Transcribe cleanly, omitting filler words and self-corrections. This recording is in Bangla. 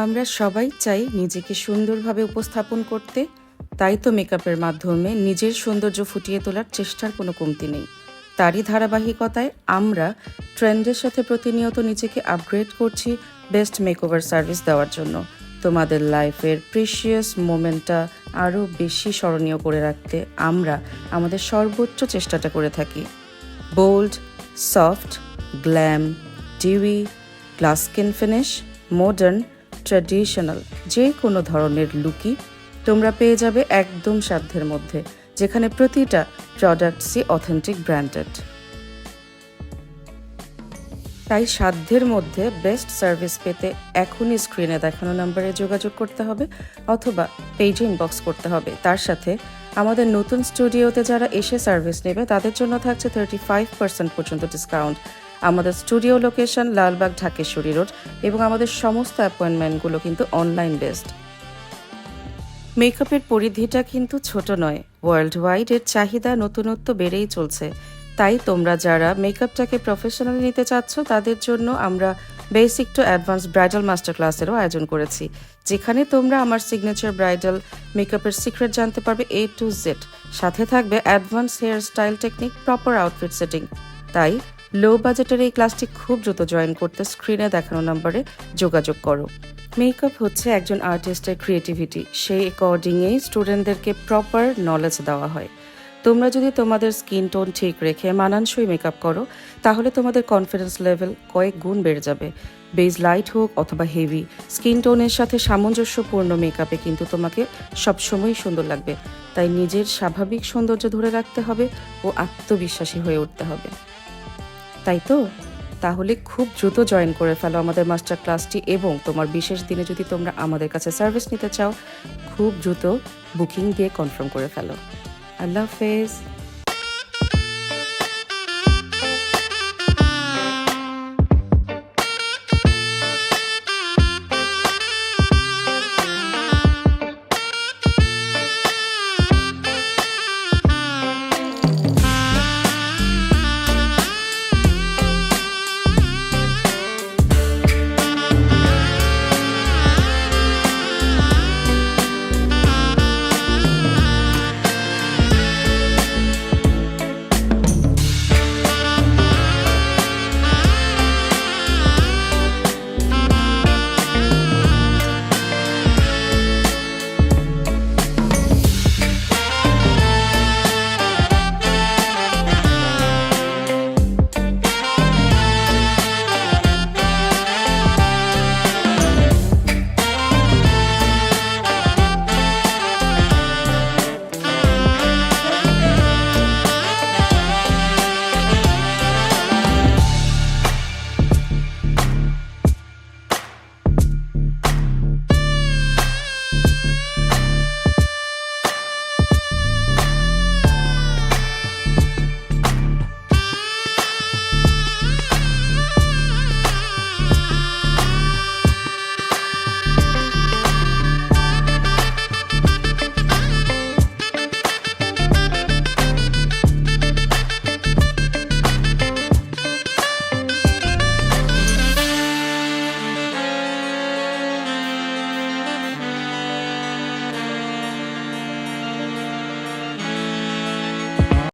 আমরা সবাই চাই নিজেকে সুন্দরভাবে উপস্থাপন করতে, তাই তো মেকআপের মাধ্যমে নিজের সৌন্দর্য ফুটিয়ে তোলার চেষ্টার কোনো কমতি নেই। তারই ধারাবাহিকতায় আমরা ট্রেন্ডের সাথে প্রতিনিয়ত নিজেকে আপগ্রেড করছি বেস্ট মেকওভার সার্ভিস দেওয়ার জন্য, তোমাদের লাইফের প্রিশিয়াস মোমেন্টটা আরও বেশি স্মরণীয় করে রাখতে আমরা আমাদের সর্বোচ্চ চেষ্টাটা করে থাকি। Bold, soft, glam, dewy, glass skin finish, modern, traditional যে কোনো ধরনের লুকই তোমরা পেয়ে যাবে একদম সাধ্যের মধ্যে, যেখানে প্রতিটা প্রোডাক্টসই অথেন্টিক ব্র্যান্ডেড। তাই সাধ্যের মধ্যে বেস্ট সার্ভিস পেতে এখনই স্ক্রিনে দেখানো নম্বরে যোগাযোগ করতে হবে অথবা পেজে ইনবক্স করতে হবে। তার সাথে আমাদের নতুন স্টুডিওতে যারা এসে সার্ভিস নেবে তাদের জন্য থাকছে 35% পর্যন্ত ডিসকাউন্ট। আমাদের studio location Lalbagh Dhakeshwari road এবং আমাদের সমস্ত অ্যাপয়েন্টমেন্টগুলো কিন্তু অনলাইন বেসড। মেকআপের পরিধিটা কিন্তু ছোট নয়, ওয়ার্ল্ড ওয়াইড এর চাহিদা নতুনত্ব বেড়েই চলছে। তাই তোমরা যারা মেকআপটাকে প্রফেশনালি নিতে চাচ্ছ তাদের জন্য আমরা basic to advance bridal master ক্লাসেরও আয়োজন করেছি, যেখানে তোমরা আমার সিগনেচার ব্রাইডাল মেকআপের সিক্রেট জানতে পারবে A to Z। সাথে থাকবে advance hair style technique, proper outfit setting. তাই লো বাজেটের এই ক্লাসটি খুব দ্রুত জয়েন করতে স্ক্রিনে দেখানো নম্বরে যোগাযোগ করো। মেকআপ হচ্ছে একজন আর্টিস্টের ক্রিয়েটিভিটি, সেই অ্যাকর্ডিংয়েই স্টুডেন্টদেরকে প্রপার নলেজ দেওয়া হয়। তোমরা যদি তোমাদের স্কিন টোন ঠিক রেখে মানানসই মেকআপ করো তাহলে তোমাদের কনফিডেন্স লেভেল কয়েক গুণ বেড়ে যাবে। বেজ লাইট হোক অথবা হেভি, স্কিন টোনের সাথে সামঞ্জস্যপূর্ণ মেকআপে কিন্তু তোমাকে সবসময়ই সুন্দর লাগবে। তাই নিজের স্বাভাবিক সৌন্দর্য ধরে রাখতে হবে ও আত্মবিশ্বাসী হয়ে উঠতে হবে। তাই তো, তাহলে খুব দ্রুত জয়েন করে ফেলো আমাদের মাস্টার ক্লাসটি এবং তোমার বিশেষ দিনে যদি তোমরা আমাদের কাছে সার্ভিস নিতে চাও খুব দ্রুত বুকিং দিয়ে কনফার্ম করে ফেলো। আল্লাহ হাফেজ।